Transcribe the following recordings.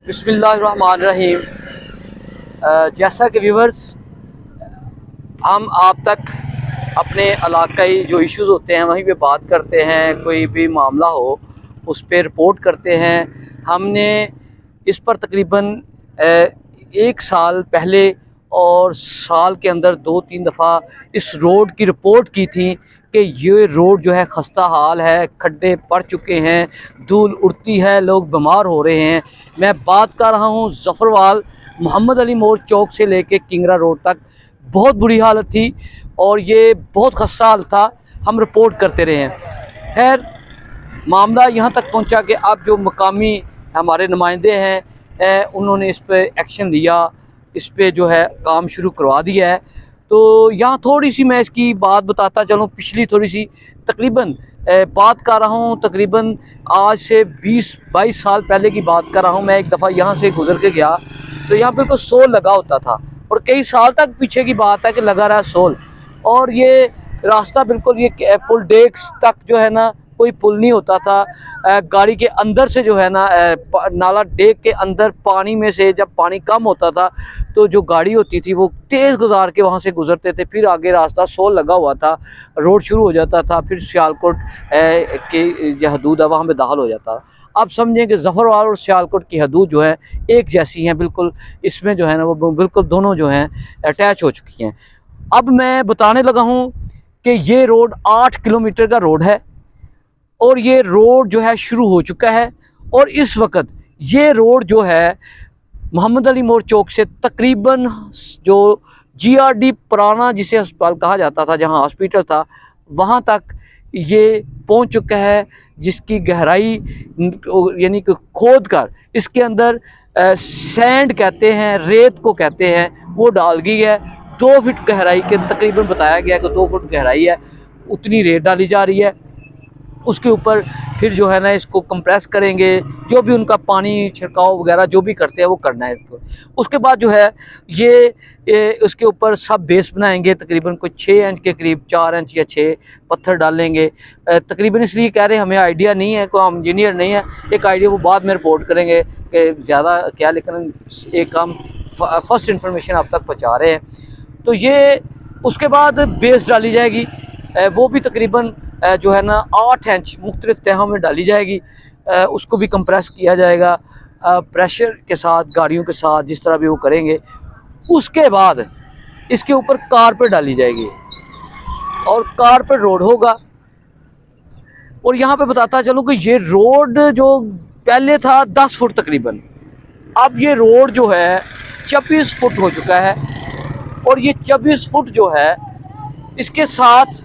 बिस्मिल्लाहिर्रहमानिर्रहीम। जैसा कि व्यूवर्स, हम आप तक अपने इलाकाई जो इश्यूज़ होते हैं वहीं पे बात करते हैं, कोई भी मामला हो उस पर रिपोर्ट करते हैं। हमने इस पर तकरीबन 1 साल पहले और साल के अंदर 2-3 दफ़ा इस रोड की रिपोर्ट की थी कि ये रोड जो है खस्ता हाल है, खड्डे पड़ चुके हैं, धूल उड़ती है, लोग बीमार हो रहे हैं। मैं बात कर रहा हूँ ज़फ़रवाल मोहम्मद अली मोड़ चौक से लेके किंगरा रोड तक बहुत बुरी हालत थी और ये बहुत खस्ता हाल था। हम रिपोर्ट करते रहे हैं। खैर, मामला यहाँ तक पहुँचा कि अब जो मकामी हमारे नुमाइंदे हैं उन्होंने इस पर एक्शन लिया, इस पर जो है काम शुरू करवा दिया है। तो यहाँ थोड़ी सी मैं इसकी बात बताता चलूँ। पिछली थोड़ी सी तकरीबन बात कर रहा हूँ, तकरीबन आज से 20-22 साल पहले की बात कर रहा हूँ। मैं एक दफ़ा यहाँ से गुजर के गया तो यहाँ बिल्कुल सोल लगा होता था और कई साल तक पीछे की बात है कि लगा रहा सोल। और ये रास्ता बिल्कुल ये पुल डेक्स तक जो है ना, कोई पुल नहीं होता था। गाड़ी के अंदर से जो है ना, नाला डेक के अंदर पानी में से जब पानी कम होता था तो जो गाड़ी होती थी वो तेज़ गुजार के वहाँ से गुजरते थे। फिर आगे रास्ता सोल लगा हुआ था, रोड शुरू हो जाता था, फिर सियालकोट के जो हदूद है वहाँ पे दाखिल हो जाता था। अब समझें कि ज़फ़रवाल और सियालकोट की हदूद जो है एक जैसी हैं बिल्कुल। इसमें जो है ना वो बिल्कुल दोनों जो हैं अटैच हो चुकी हैं। अब मैं बताने लगा हूँ कि ये रोड 8 किलोमीटर का रोड है और ये रोड जो है शुरू हो चुका है। और इस वक्त ये रोड जो है मोहम्मद अली मोड़ चौक से तकरीबन जो GRD पुराना जिसे अस्पताल कहा जाता था, जहां हॉस्पिटल था, वहां तक ये पहुंच चुका है, जिसकी गहराई यानी कि खोद कर इसके अंदर सैंड कहते हैं, रेत को कहते हैं, वो डाल गई है। 2 फीट गहराई के तकरीबन बताया गया कि 2 फुट गहराई है, उतनी रेत डाली जा रही है। उसके ऊपर फिर जो है ना इसको कंप्रेस करेंगे, जो भी उनका पानी छिड़काव वगैरह जो भी करते हैं वो करना है इसको। उसके बाद जो है ये उसके ऊपर सब बेस बनाएंगे, तकरीबन कोई 6 इंच के करीब, 4 इंच या 6 पत्थर डालेंगे। तकरीबन इसलिए कह रहे हैं, हमें आइडिया नहीं है, कोई हम इंजीनियर नहीं है, एक आइडिया वो बाद में रिपोर्ट करेंगे कि ज़्यादा क्या, लेकिन एक हम फर्स्ट इन्फॉर्मेशन आप तक पहुँचा रहे हैं। तो ये उसके बाद बेस डाली जाएगी, वो भी तकरीबन जो है ना 8 इंच मुख्तलिफ तहों में डाली जाएगी। उसको भी कंप्रेस किया जाएगा प्रेशर के साथ, गाड़ियों के साथ, जिस तरह भी वो करेंगे। उसके बाद इसके ऊपर कारपेट डाली जाएगी और कारपेट रोड होगा। और यहाँ पे बताता चलूँ कि ये रोड जो पहले था 10 फुट तकरीबन, अब ये रोड जो है 24 फुट हो चुका है। और ये 24 फुट जो है इसके साथ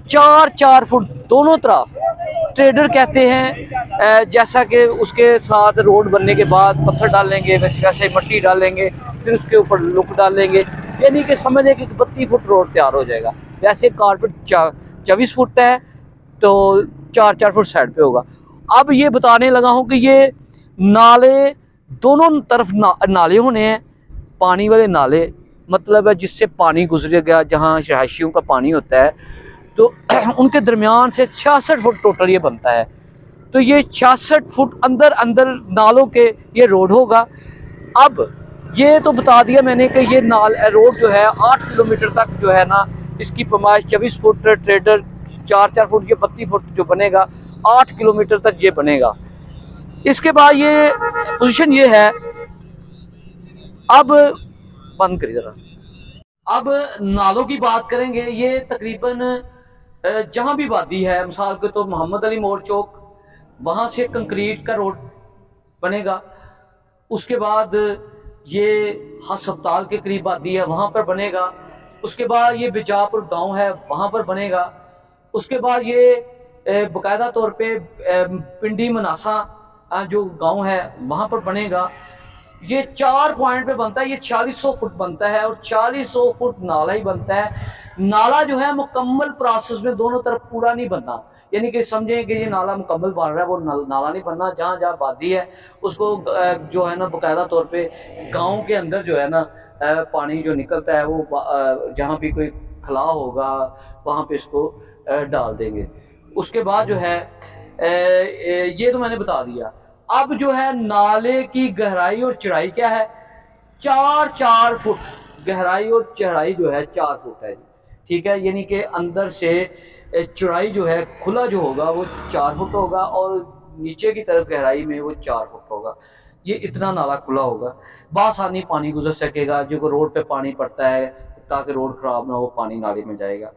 4-4 फुट दोनों तरफ ट्रेडर कहते हैं। जैसा कि उसके साथ रोड बनने के बाद पत्थर डालेंगे, वैसे मट्टी डालेंगे, फिर उसके ऊपर लुक डालेंगे, यानी कि समझ लें कि 32 फुट रोड तैयार हो जाएगा। वैसे कारपेट 24 फुट है तो 4-4 फुट साइड पे होगा। अब ये बताने लगा हूँ कि ये नाले दोनों तरफ नाले होने हैं, पानी वाले नाले, मतलब है जिससे पानी गुजरेगा, जहाँ रहायशियों का पानी होता है, तो उनके दरमियान से 66 फुट टोटल ये बनता है। तो ये 66 फुट अंदर अंदर नालों के ये रोड होगा। अब ये तो बता दिया मैंने कि ये रोड जो है 8 किलोमीटर तक जो है ना, इसकी पैमाइश 24 फुट ट्रेडर, 4-4 फुट, ये 32 फुट जो बनेगा, 8 किलोमीटर तक ये बनेगा। इसके बाद ये पोजीशन ये है। अब बंद करिए जरा। अब नालों की बात करेंगे। ये तकरीबन जहां भी वादी है, मिसाल के तो मोहम्मद अली मोड़ चौक, वहां से कंक्रीट का रोड बनेगा। उसके बाद ये अस्पताल के करीब वादी है, वहां पर बनेगा। उसके बाद ये बिजापुर गांव है, वहां पर बनेगा। उसके बाद ये बाकायदा तौर पे पिंडी मनासा जो गांव है वहां पर बनेगा। ये 4 पॉइंट पे बनता है। ये 4600 फुट बनता है और 4600 फुट नाला ही बनता है। नाला जो है मुकम्मल प्रोसेस में दोनों तरफ पूरा नहीं बनना, यानी कि समझें कि ये नाला मुकम्मल बन रहा है, वो नाला नहीं बनना। जहाँ जहाँ वादी है उसको जो है ना बाकायदा तौर पे गांव के अंदर जो है ना पानी जो निकलता है वो जहाँ भी कोई खला होगा वहाँ पे इसको डाल देंगे। उसके बाद जो है ये तो मैंने बता दिया। अब जो है नाले की गहराई और चौड़ाई क्या है, 4 फुट गहराई और चौड़ाई जो है 4 फुट है। ठीक है, यानी कि अंदर से चौड़ाई जो है खुला जो होगा वो 4 फुट होगा और नीचे की तरफ गहराई में वो 4 फुट होगा। ये इतना नाला खुला होगा, बासानी पानी गुजर सकेगा। जो रोड पे पानी पड़ता है ताकि रोड खराब ना हो, पानी नाले में जाएगा।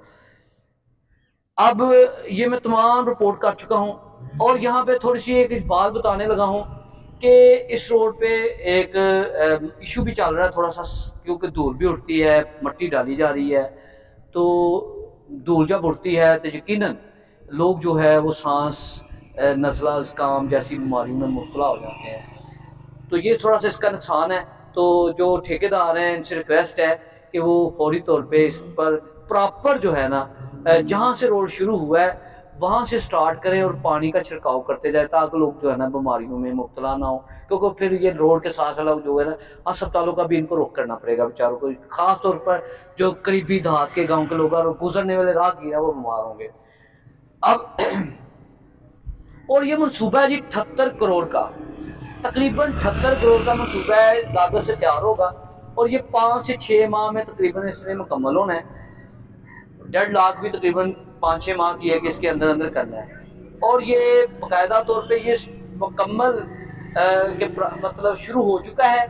अब ये मैं तमाम रिपोर्ट कर चुका हूँ और यहाँ पे थोड़ी सी एक बात बताने लगा हूँ कि इस रोड पे एक इशू भी चल रहा है थोड़ा सा, क्योंकि धूल भी उड़ती है, मट्टी डाली जा रही है। तो धूल जब उड़ती है तो यकीनन लोग जो है वो सांस नज़ला ज़ुकाम जैसी बीमारियों में मुब्तला हो जाते हैं। तो ये थोड़ा सा इसका नुकसान है। तो जो ठेकेदार हैं इनसे रिक्वेस्ट है कि वो फौरी तौर पे इस पर प्रॉपर जो है ना, जहाँ से रोड शुरू हुआ है वहाँ से स्टार्ट करें और पानी का छिड़काव करते जाए ताकि लोग जो है ना बीमारियों में मुब्तला ना हो। क्योंकि फिर ये रोड के साथ साथ जो है ना अस्पतालों का भी इनको रुख करना पड़ेगा बेचारों को, खास तौर पर जो करीबी देहात के गांव के लोग और गुजरने वाले राहगीर वो बीमार होंगे। अब और ये मनसूबा है जी 78 करोड़ का, तकरीबन 78 करोड़ का मनसूबा है, लागत से तैयार होगा और ये 5 से 6 माह में तकरीबन इसमें मुकम्मल होना है। 1.5 लाख भी तकरीबन 5-6 माह की है कि इसके अंदर अंदर करना है। और ये बाकायदा तौर पे ये मुकम्मल मतलब शुरू हो चुका है।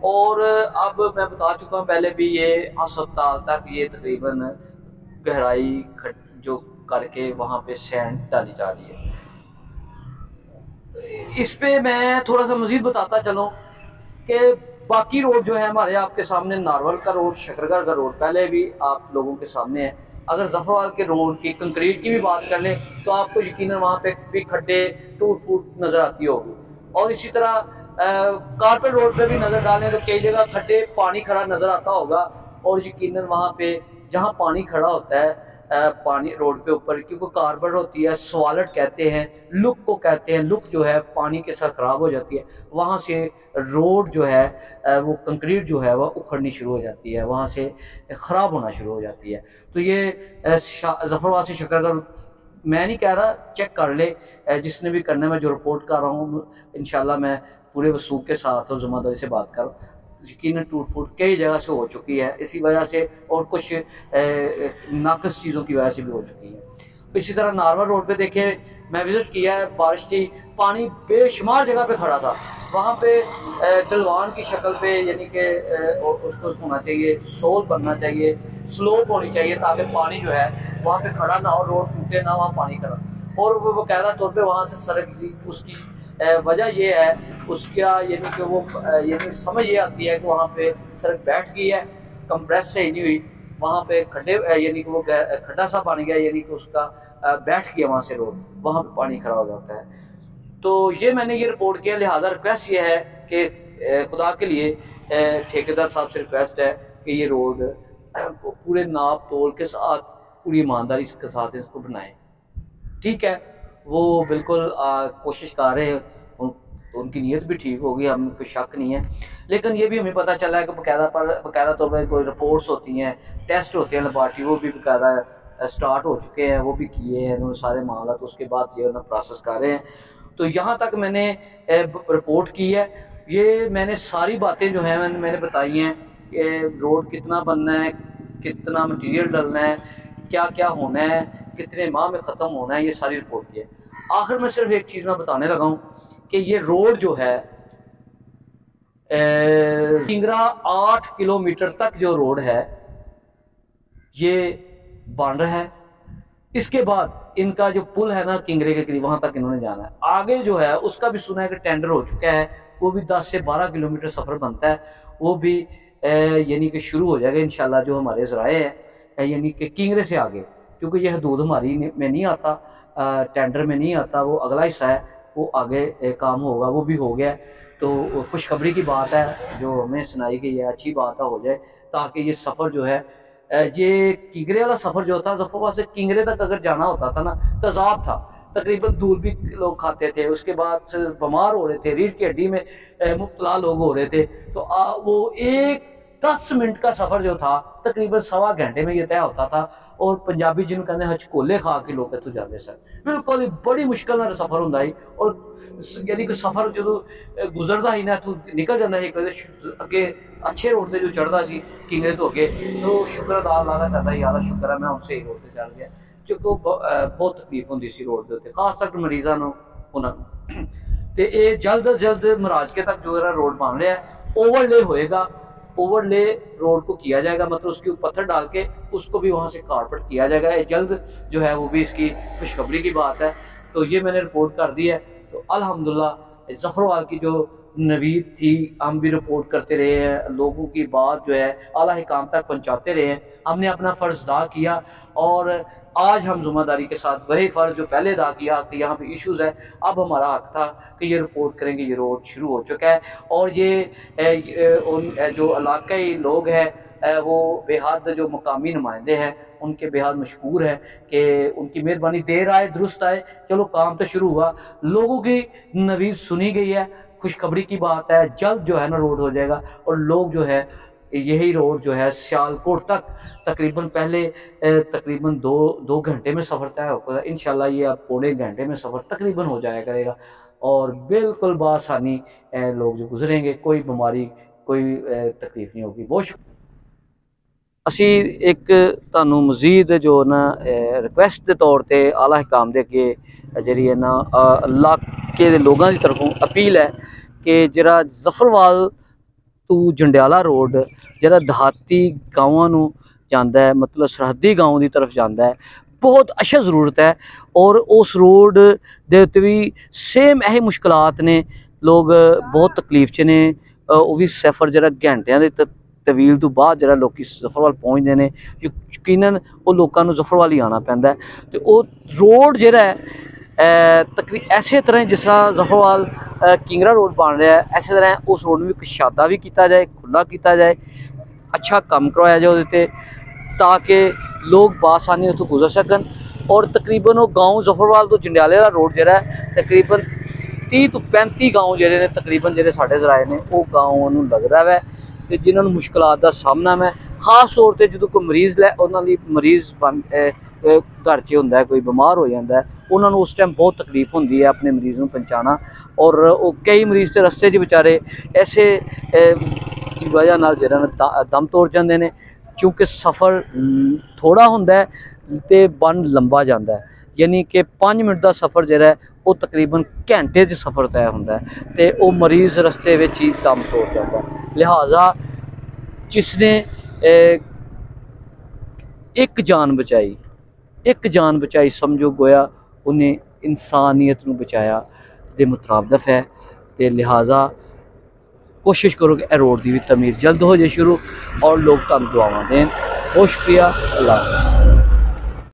और अब मैं बता चुका हूँ पहले भी, ये अस्पताल तक ये तकरीबन गहराई जो करके वहाँ पे सैंड डाली जा रही है। इस पे मैं थोड़ा सा मजीद बताता चलूँ कि बाकी रोड जो है हमारे आपके सामने, नारवल का रोड, शकरगढ़ का रोड पहले भी आप लोगों के सामने है। अगर जफरवाल के रोड की कंक्रीट की भी बात कर लें तो आपको यकीनन वहाँ पे भी खड्डे टूट फूट नजर आती होगी। और इसी तरह कारपेट रोड पे भी नजर डालें तो कई जगह खड्डे, पानी खड़ा नजर आता होगा। और यकीनन वहाँ पे जहाँ पानी खड़ा होता है पानी रोड पे ऊपर, क्योंकि कारपेट होती है, स्वालट कहते हैं, लुक को कहते हैं, लुक जो है पानी के साथ खराब हो जाती है, वहाँ से रोड जो है वो कंक्रीट जो है वह उखड़नी शुरू हो जाती है, वहाँ से ख़राब होना शुरू हो जाती है। तो ये जफरवाल से शकरगढ़ मैं नहीं कह रहा, चेक कर ले जिसने भी करना है। मैं जो रिपोर्ट कर रहा हूँ इंशाल्लाह मैं पूरे वसूख के साथ और ज़िम्मेदारी से बात कर रहा हूँ। यकीनन टूट फूट कई जगह से हो चुकी है इसी वजह से, और कुछ नाकस चीज़ों की वजह से भी हो चुकी है। इसी तरह नारवा रोड पे देखे, मैं विजिट किया है, बारिश थी, पानी बेशुमार जगह पे खड़ा था, वहाँ पे डलवान की शक्ल पे, यानी कि उसको होना चाहिए, सोल बनना चाहिए, स्लोप होनी चाहिए ताकि पानी जो है वहाँ पे खड़ा ना हो, रोड टूटे ना, वहाँ पानी खड़ा। और वो बाकायदा तौर पे वहाँ से सड़क, उसकी वजह ये है उसका, यानी कि वो यानी समझ ये आती है कि वहाँ पे सड़क बैठ गई है, कंप्रेस से नहीं हुई, वहाँ पे खड्डे यानी कि वो खड्डा सा पानी गया, यानी कि उसका बैठ गया वहाँ से रोड, वहाँ पे पानी खड़ा हो जाता है। तो ये मैंने ये रिपोर्ट किया, लिहाजा रिक्वेस्ट ये है कि खुदा के लिए ठेकेदार साहब से रिक्वेस्ट है कि ये रोड पूरे नाप तोल के साथ, पूरी ईमानदारी के साथ इसको बनाएं। ठीक है, वो बिल्कुल कोशिश कर रहे हैं, तो उनकी नीयत भी ठीक होगी, हमें कोई शक नहीं है। लेकिन ये भी हमें पता चला है कि बाकायदा तौर पर कोई रिपोर्ट्स होती हैं, टेस्ट होते हैं लेबॉर्ट्री, वो भी बाकायदा स्टार्ट हो चुके हैं, वो भी किए हैं उन्होंने सारे मामला, तो उसके बाद ये ना प्रोसेस कर रहे हैं। तो यहाँ तक मैंने रिपोर्ट की है, ये मैंने सारी बातें जो हैं मैंने बताई हैं कि रोड कितना बनना है, कितना मटीरियल डलना है, क्या क्या होना है, कितने माह में ख़त्म होना है, ये सारी रिपोर्ट की है। आखिर में सिर्फ एक चीज़ मैं बताने लगा हूँ कि ये रोड जो है किंगरा 8 किलोमीटर तक जो रोड है ये बन रहा है। इसके बाद इनका जो पुल है ना किंगरे के करीब, वहां तक इन्होंने जाना है। आगे जो है उसका भी सुना है कि टेंडर हो चुका है, वो भी 10 से 12 किलोमीटर सफर बनता है, वो भी यानी कि शुरू हो जाएगा इंशाल्लाह। जो हमारे ज़राए हैं यानी कि किंगरे से आगे, क्योंकि यह हदूद हमारी में नहीं आता, टेंडर में नहीं आता, वो अगला हिस्सा है, वो आगे काम होगा, वो भी हो गया। तो खुशखबरी की बात है जो हमें सुनाई गई है, अच्छी बात है हो जाए, ताकि ये सफ़र जो है, ये किंगरे वाला सफ़र जो था, जफरवाल से किंगरे तक अगर जाना होता था ना, तजाब था, तकरीबन धूल भी लोग खाते थे, उसके बाद बीमार हो रहे थे, रीढ़ की हड्डी में मुब्तला लोग हो रहे थे। तो वो एक 10 मिनट का सफ़र जो था तकरीबन 1.25 घंटे में ये तय होता था। और पंजाबी जिन्होंने कहते हैं हचकोले खा के लोग इतों जाते सर, बिल्कुल बड़ी मुश्किल नाल सफ़र होंदा ही। और यानी कि सफ़र जो गुजरदा ही ना इतों निकल जाता है अगे अच्छे रोड से जो चढ़ता सी किंगरे तो अगे, तो शुक्र अदा अल्लाह का करदा यार शुक्र है मैं हम सही रोड से चल गया, क्योंकि बहुत तकलीफ होंदी सी रोड के उत्ते, खास तौर मरीज़ां नूं उन्हां ते ये जल्द अज जल्द मराजके तक जो रोड बन रहा है ओवरले होएगा, ओवरले रोड को किया जाएगा, मतलब उसके ऊपर पत्थर डाल के उसको भी वहाँ से कारपेट किया जाएगा। ये जल्द जो है वो भी इसकी खुशखबरी की बात है। तो ये मैंने रिपोर्ट कर दी है। तो अल्हम्दुलिल्लाह ज़फ़रवाल की जो नवीद थी हम भी रिपोर्ट करते रहे हैं, लोगों की बात जो है आला हिकाम तक पहुँचाते रहे हैं, हमने अपना फ़र्ज़ अदा किया। और आज हम ज़िम्मेदारी के साथ वही फ़र्ज़ जो पहले अदा किया कि यहाँ पे इश्यूज़ है, अब हमारा हक था कि ये रिपोर्ट करेंगे, ये रोड शुरू हो चुका है। और ये उन जो इलाकाई लोग हैं वो बेहद जो मकामी नुमाइंदे हैं उनके बेहद मशहूर है कि उनकी मेहरबानी, देर आए दुरुस्त आए, चलो काम तो शुरू हुआ, लोगों की नवीज़ सुनी गई है, खुशखबरी की बात है, जल्द जो है ना रोड हो जाएगा। और लोग जो है यही रोड जो है सियालकोट तक तकरीबन पहले तकरीबन दो घंटे में सफ़र तय होगा, इंशाल्लाह ये अब 1.25 घंटे में सफ़र तकरीबन हो जाया करेगा। और बिल्कुल बासानी लोग जो गुजरेंगे, कोई बीमारी कोई तकलीफ नहीं होगी। बहुत असी एक तुहानू मजीद जो ना रिक्वेस्ट के तौर पर आला हिकाम दे के जी है ना इलाके के लोगों की तरफों अपील है कि जरा ज़फ़रवाल तो जंडियाला रोड जरा देहाती गाँवों नूं जांदा है, मतलब सरहदी गाँव की तरफ जाता है, बहुत अच्छा ज़रूरत है। और उस रोड दे उत्ते भी सेम यही मुश्किलात ने, लोग बहुत तकलीफ च ने, वो भी सफ़र जरा घंटिया के तवील तो बाद जरा लोग ज़फ़रवाल पहुँचते हैं, यकीनन वो लोगों को ज़फ़रवाल ही आना पैंदा है। तो वो रोड जरा है ऐसे तरह जिस तरह ज़फ़रवाल किंगरा रोड बन रहा है, ऐसे तरह उस रोड में कशादा भी किया जाए, खुला किया जाए, अच्छा काम करवाया जाए उहदे ताकि लोग बासानी उतों गुजर सकन। और तकरीबन वो गाँव ज़फ़रवाल तो जंडियाले का रोड जरा है तकरीबन 30 तो 35 गाँव जोड़े ने तकरीबन जो साढ़े जराए ने वो गाँव लगता है, तो जिन्होंने मुश्किलात का सामना है, खास तौर पर जो कोई मरीज़ उन्होंने मरीज़ घर च होंदा, कोई बीमार हो जाता है, उन्होंने उस टाइम बहुत तकलीफ होती है अपने मरीज़ को पहुँचाना। और वो कई मरीज़ तो रस्ते बेचारे ऐसे वजह नाल जरा दम तोड़ जाते हैं, क्योंकि सफ़र थोड़ा होंदा है तो बन लंबा जाता है, यानी कि 5 मिनट का सफ़र जरा है वो तकरीबन घंटे च सफ़र तय होंदा है, तो वो मरीज़ रस्ते में ही दम तोड़ जाता है। लिहाजा जिसने एक जान बचाई समझो गोया उन्हें इंसानियत नूं बचाया दे मुतरादफ है। तो लिहाजा कोशिश करो कि रोड की भी तमीर जल्द हो जाए शुरू और लोग तुहानूं दुआवां देन। बहुत शुक्रिया। अल्लाह।